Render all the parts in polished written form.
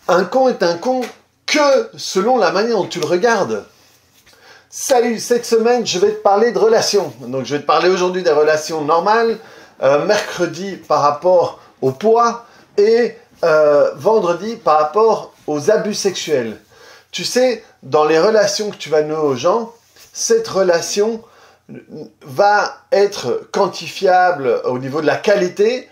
Un con est un con que selon la manière dont tu le regardes. Salut, cette semaine, je vais te parler de relations. Donc, je vais te parler aujourd'hui des relations normales, mercredi par rapport au poids et vendredi par rapport aux abus sexuels. Tu sais, dans les relations que tu vas nouer aux gens, cette relation va être quantifiable au niveau de la qualité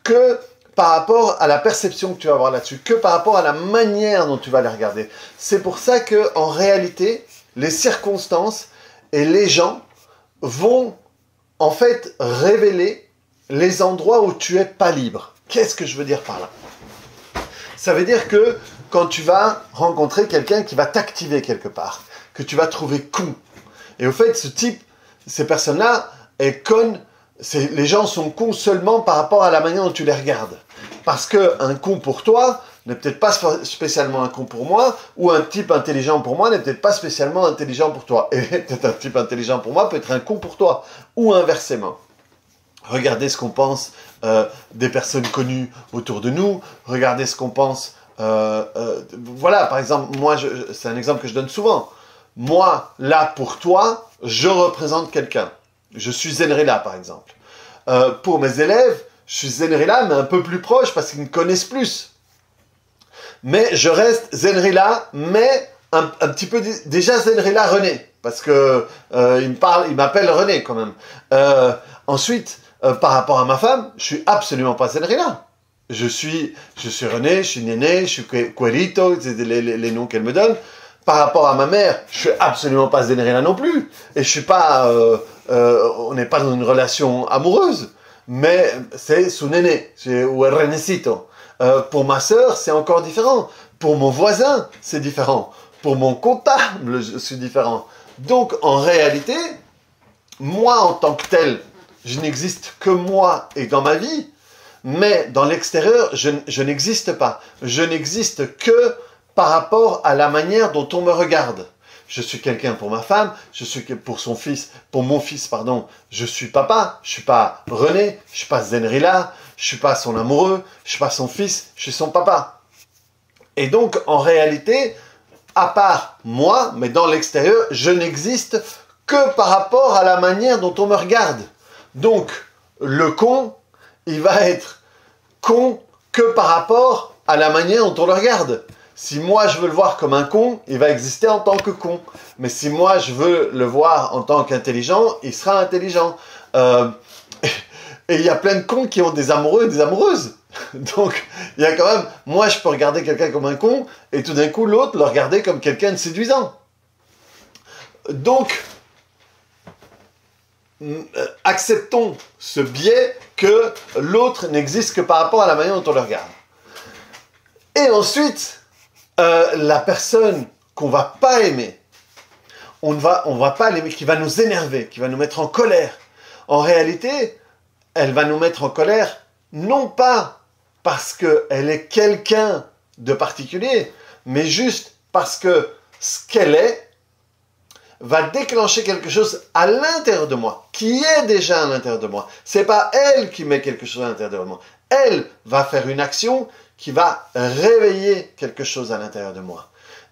que par rapport à la perception que tu vas avoir là-dessus, que par rapport à la manière dont tu vas les regarder. C'est pour ça que, en réalité, les circonstances et les gens vont en fait révéler les endroits où tu n'es pas libre. Qu'est-ce que je veux dire par là? Ça veut dire que quand tu vas rencontrer quelqu'un qui va t'activer quelque part, que tu vas trouver con, et au fait, ces personnes-là, elles connent. Les gens sont cons seulement par rapport à la manière dont tu les regardes. Parce qu'un con pour toi n'est peut-être pas spécialement un con pour moi, ou un type intelligent pour moi n'est peut-être pas spécialement intelligent pour toi. Et peut-être un type intelligent pour moi peut être un con pour toi, ou inversement. Regardez ce qu'on pense des personnes connues autour de nous, regardez ce qu'on pense... voilà, par exemple, moi, c'est un exemple que je donne souvent. Moi, là, pour toi, je représente quelqu'un. Je suis Zenrela, par exemple. Pour mes élèves, je suis Zenrela, mais un peu plus proche parce qu'ils me connaissent plus. Mais je reste Zenrela, mais un petit peu déjà Zenrela René, parce que il m'appelle René quand même. Ensuite, par rapport à ma femme, je suis absolument pas Zenrela. Je suis René, je suis Néné, je suis Cuerito, c'est les noms qu'elle me donne. Par rapport à ma mère, je suis absolument pas Zenrela non plus. Et je suis pas, on n'est pas dans une relation amoureuse. Mais c'est son Néné, ou Renecito. Pour ma sœur, c'est encore différent. Pour mon voisin, c'est différent. Pour mon comptable, je suis différent. Donc, en réalité, moi, en tant que tel, je n'existe que moi et dans ma vie. Mais dans l'extérieur, je n'existe pas. Je n'existe que par rapport à la manière dont on me regarde. Je suis quelqu'un pour ma femme, je suis pour mon fils, pardon, je suis papa, je suis pas René, je suis pas Zenrela, je suis pas son amoureux, je suis pas son fils, je suis son papa. Et donc, en réalité, à part moi, mais dans l'extérieur, je n'existe que par rapport à la manière dont on me regarde. Donc, le con, il va être con que par rapport à la manière dont on le regarde. Si moi je veux le voir comme un con, il va exister en tant que con. Mais si moi je veux le voir en tant qu'intelligent, il sera intelligent. Et il y a plein de cons qui ont des amoureux et des amoureuses. Donc, il y a quand même... Moi, je peux regarder quelqu'un comme un con, et tout d'un coup, l'autre le regarder comme quelqu'un de séduisant. Donc, acceptons ce biais que l'autre n'existe que par rapport à la manière dont on le regarde. Et ensuite... la personne qu'on va pas aimer, on va pas l'aimer, qui va nous énerver, qui va nous mettre en colère. En réalité, elle va nous mettre en colère, non pas parce qu'elle est quelqu'un de particulier, mais juste parce que ce qu'elle est va déclencher quelque chose à l'intérieur de moi, qui est déjà à l'intérieur de moi. C'est pas elle qui met quelque chose à l'intérieur de moi. Elle va faire une action qui va réveiller quelque chose à l'intérieur de moi.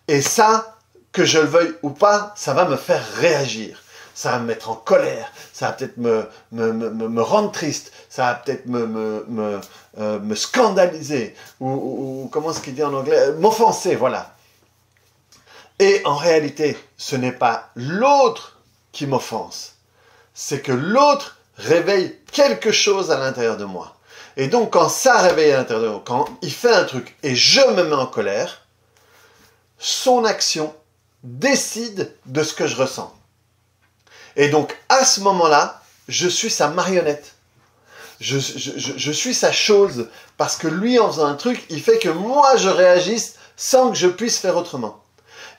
Et ça, que je le veuille ou pas, ça va me faire réagir. Ça va me mettre en colère. Ça va peut-être me rendre triste. Ça va peut-être me scandaliser. Ou comment est-ce qu'il dit en anglais? M'offenser, voilà. Et en réalité, ce n'est pas l'autre qui m'offense. C'est que l'autre réveille quelque chose à l'intérieur de moi. Et donc, quand ça réveille à l'intérieur de moi, quand il fait un truc et je me mets en colère, son action décide de ce que je ressens. Et donc, à ce moment-là, je suis sa marionnette. Je suis sa chose. Parce que lui, en faisant un truc, il fait que moi, je réagisse sans que je puisse faire autrement.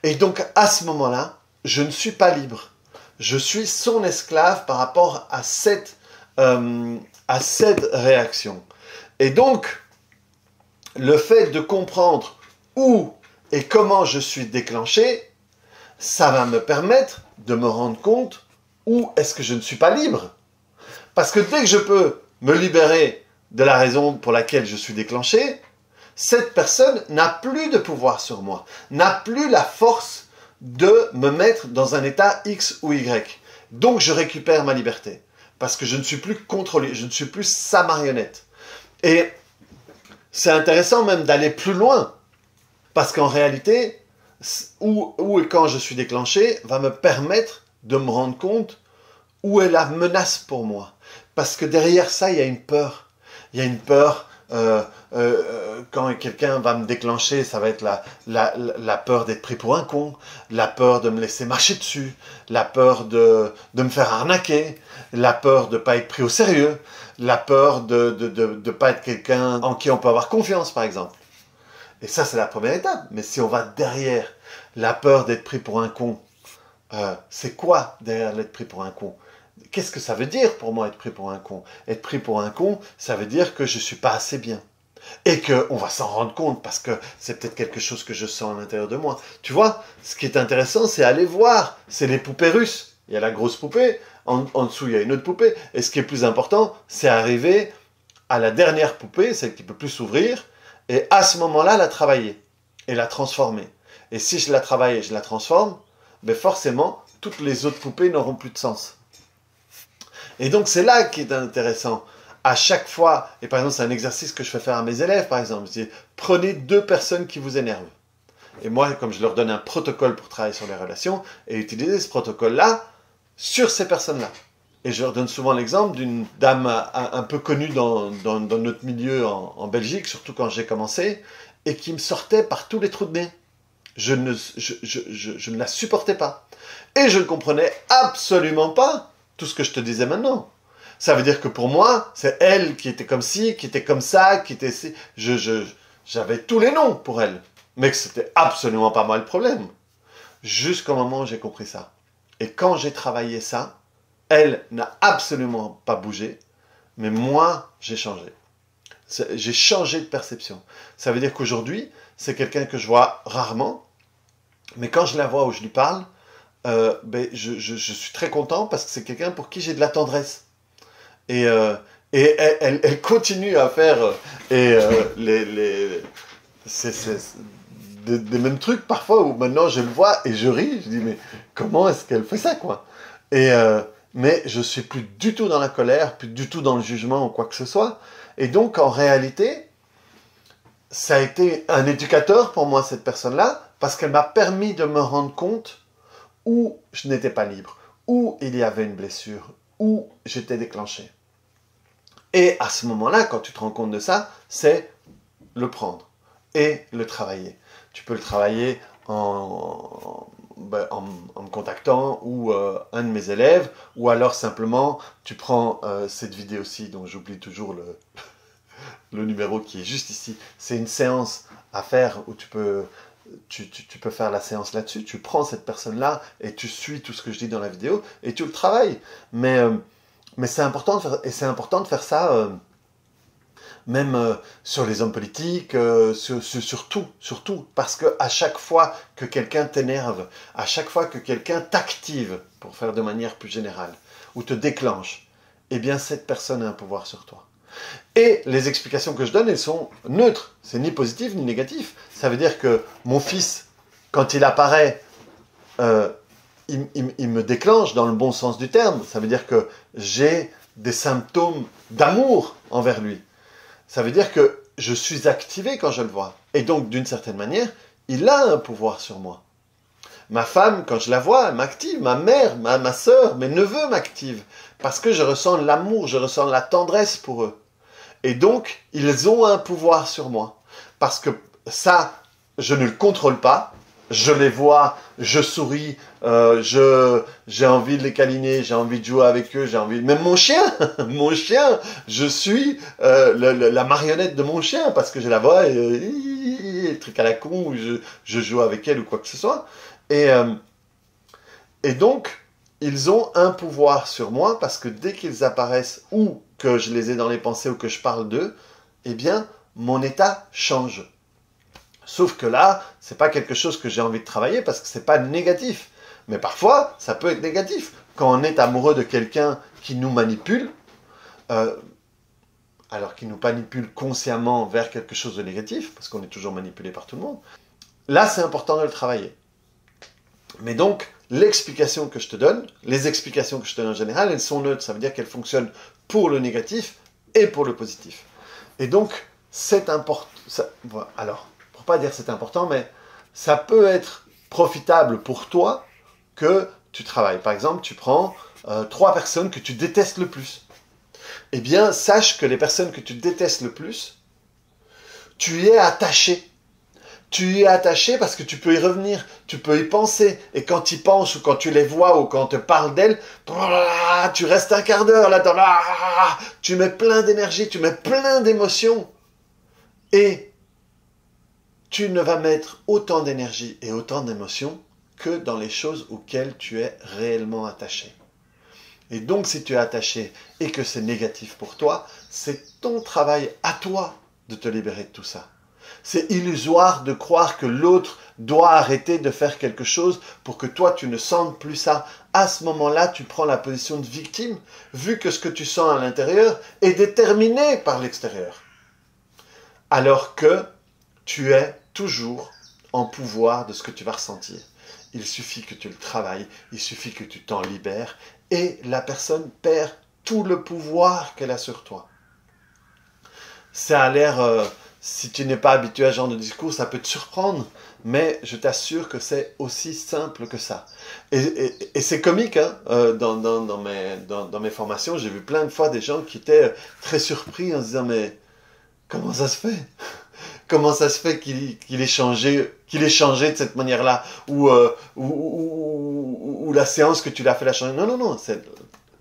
Et donc, à ce moment-là, je ne suis pas libre. Je suis son esclave par rapport à cette réaction. Et donc, le fait de comprendre où et comment je suis déclenché, ça va me permettre de me rendre compte où est-ce que je ne suis pas libre. Parce que dès que je peux me libérer de la raison pour laquelle je suis déclenché, cette personne n'a plus de pouvoir sur moi, n'a plus la force de me mettre dans un état X ou Y. Donc je récupère ma liberté, parce que je ne suis plus contrôlé, je ne suis plus sa marionnette. Et c'est intéressant même d'aller plus loin, parce qu'en réalité, où et quand je suis déclenché, va me permettre de me rendre compte où est la menace pour moi. Parce que derrière ça, il y a une peur. Il y a une peur, quand quelqu'un va me déclencher, ça va être la peur d'être pris pour un con, la peur de me laisser marcher dessus, la peur de me faire arnaquer, la peur de ne pas être pris au sérieux, la peur de ne pas être quelqu'un en qui on peut avoir confiance, par exemple. Et ça, c'est la première étape. Mais si on va derrière la peur d'être pris pour un con, c'est quoi derrière l'être pris pour un con? Qu'est-ce que ça veut dire pour moi être pris pour un con? Être pris pour un con, ça veut dire que je ne suis pas assez bien. Et qu'on va s'en rendre compte parce que c'est peut-être quelque chose que je sens à l'intérieur de moi. Tu vois, ce qui est intéressant, c'est aller voir. C'est les poupées russes. Il y a la grosse poupée, en dessous il y a une autre poupée. Et ce qui est plus important, c'est arriver à la dernière poupée, celle qui ne peut plus s'ouvrir, et à ce moment-là, la travailler et la transformer. Et si je la travaille et je la transforme, ben forcément, toutes les autres poupées n'auront plus de sens. Et donc, c'est là qui est intéressant. À chaque fois, et par exemple, c'est un exercice que je fais faire à mes élèves, par exemple, c'est prenez 2 personnes qui vous énervent. Et moi, comme je leur donne un protocole pour travailler sur les relations, et utiliser ce protocole-là sur ces personnes-là. Et je leur donne souvent l'exemple d'une dame un peu connue dans notre milieu en Belgique, surtout quand j'ai commencé, et qui me sortait par tous les trous de nez. Je ne la supportais pas. Et je ne comprenais absolument pas tout ce que je te disais maintenant. Ça veut dire que pour moi, c'est elle qui était comme ci, qui était comme ça, qui était ci. J'avais tous les noms pour elle. Mais que c'était absolument pas moi le problème. Jusqu'au moment où j'ai compris ça. Et quand j'ai travaillé ça, elle n'a absolument pas bougé, mais moi, j'ai changé. J'ai changé de perception. Ça veut dire qu'aujourd'hui, c'est quelqu'un que je vois rarement, mais quand je la vois ou je lui parle, je suis très content parce que c'est quelqu'un pour qui j'ai de la tendresse. Et elle continue à faire des mêmes trucs parfois où maintenant je le vois et je ris. Je dis mais comment est-ce qu'elle fait ça quoi? Mais je suis plus du tout dans la colère, plus du tout dans le jugement ou quoi que ce soit. Et donc en réalité, ça a été un éducateur pour moi cette personne-là parce qu'elle m'a permis de me rendre compte où je n'étais pas libre, où il y avait une blessure, où j'étais déclenché. Et à ce moment-là, quand tu te rends compte de ça, c'est le prendre et le travailler. Tu peux le travailler en me contactant ou un de mes élèves, ou alors simplement tu prends cette vidéo-ci, dont j'oublie toujours le numéro qui est juste ici. C'est une séance à faire où tu peux faire la séance là-dessus. Tu prends cette personne-là et tu suis tout ce que je dis dans la vidéo et tu le travailles. Mais c'est important de faire ça même sur les hommes politiques, surtout, parce qu'à chaque fois que quelqu'un t'énerve, à chaque fois que quelqu'un t'active, pour faire de manière plus générale, ou te déclenche, eh bien cette personne a un pouvoir sur toi. Et les explications que je donne, elles sont neutres, c'est ni positif ni négatif. Ça veut dire que mon fils, quand il apparaît, il me déclenche dans le bon sens du terme. Ça veut dire que j'ai des symptômes d'amour envers lui. Ça veut dire que je suis activé quand je le vois. Et donc, d'une certaine manière, il a un pouvoir sur moi. Ma femme, quand je la vois, elle m'active. Ma mère, ma sœur, mes neveux m'activent. Parce que je ressens l'amour, je ressens la tendresse pour eux. Et donc, ils ont un pouvoir sur moi. Parce que ça, je ne le contrôle pas. Je les vois, je souris, j'ai envie de les câliner, j'ai envie de jouer avec eux, même mon chien, je suis la marionnette de mon chien parce que je la vois et truc à la con où je joue avec elle ou quoi que ce soit. Et donc, ils ont un pouvoir sur moi parce que dès qu'ils apparaissent ou que je les ai dans les pensées ou que je parle d'eux, eh bien, mon état change. Sauf que là, c'est pas quelque chose que j'ai envie de travailler parce que c'est pas négatif. Mais parfois, ça peut être négatif. Quand on est amoureux de quelqu'un qui nous manipule, à alors qu'ils nous manipulent consciemment vers quelque chose de négatif, parce qu'on est toujours manipulé par tout le monde, là c'est important de le travailler. Mais donc, l'explication que je te donne, les explications que je te donne en général, elles sont neutres, ça veut dire qu'elles fonctionnent pour le négatif et pour le positif. Et donc, c'est important, alors, pour pas dire c'est important, mais ça peut être profitable pour toi que tu travailles. Par exemple, tu prends 3 personnes que tu détestes le plus. Eh bien, sache que les personnes que tu détestes le plus, tu y es attaché. Tu y es attaché parce que tu peux y revenir, tu peux y penser. Et quand tu y penses, ou quand tu les vois, ou quand on te parle d'elles, tu restes un quart d'heure là-dedans. Tu mets plein d'énergie, tu mets plein d'émotions. Et tu ne vas mettre autant d'énergie et autant d'émotions que dans les choses auxquelles tu es réellement attaché. Et donc, si tu es attaché et que c'est négatif pour toi, c'est ton travail à toi de te libérer de tout ça. C'est illusoire de croire que l'autre doit arrêter de faire quelque chose pour que toi, tu ne sentes plus ça. À ce moment-là, tu prends la position de victime, vu que ce que tu sens à l'intérieur est déterminé par l'extérieur. Alors que tu es toujours en pouvoir de ce que tu vas ressentir. Il suffit que tu le travailles, il suffit que tu t'en libères, et la personne perd tout le pouvoir qu'elle a sur toi. Ça a l'air, si tu n'es pas habitué à ce genre de discours, ça peut te surprendre, mais je t'assure que c'est aussi simple que ça. Et c'est comique, hein, dans mes formations, j'ai vu plein de fois des gens qui étaient très surpris en se disant « mais comment ça se fait ? Comment ça se fait qu'il ait changé de cette manière-là, ou la séance que tu l'as fait la changer. » Non, non, non, c'est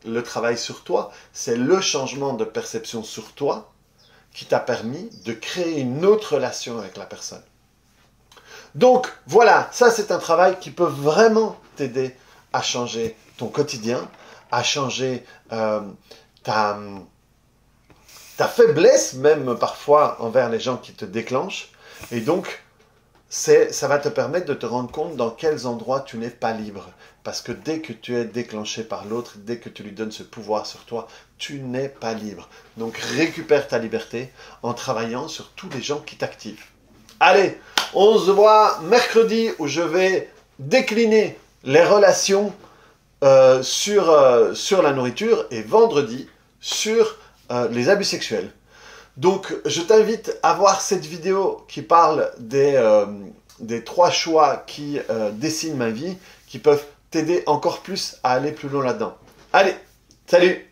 le travail sur toi, c'est le changement de perception sur toi qui t'a permis de créer une autre relation avec la personne. Donc, voilà, ça c'est un travail qui peut vraiment t'aider à changer ton quotidien, à changer ta faiblesse, même parfois envers les gens qui te déclenchent. Et donc, ça va te permettre de te rendre compte dans quels endroits tu n'es pas libre. Parce que dès que tu es déclenché par l'autre, dès que tu lui donnes ce pouvoir sur toi, tu n'es pas libre. Donc récupère ta liberté en travaillant sur tous les gens qui t'activent. Allez, on se voit mercredi où je vais décliner les relations sur la nourriture et vendredi sur les abus sexuels. Donc, je t'invite à voir cette vidéo qui parle des 3 choix qui dessinent ma vie, qui peuvent t'aider encore plus à aller plus loin là-dedans. Allez, salut!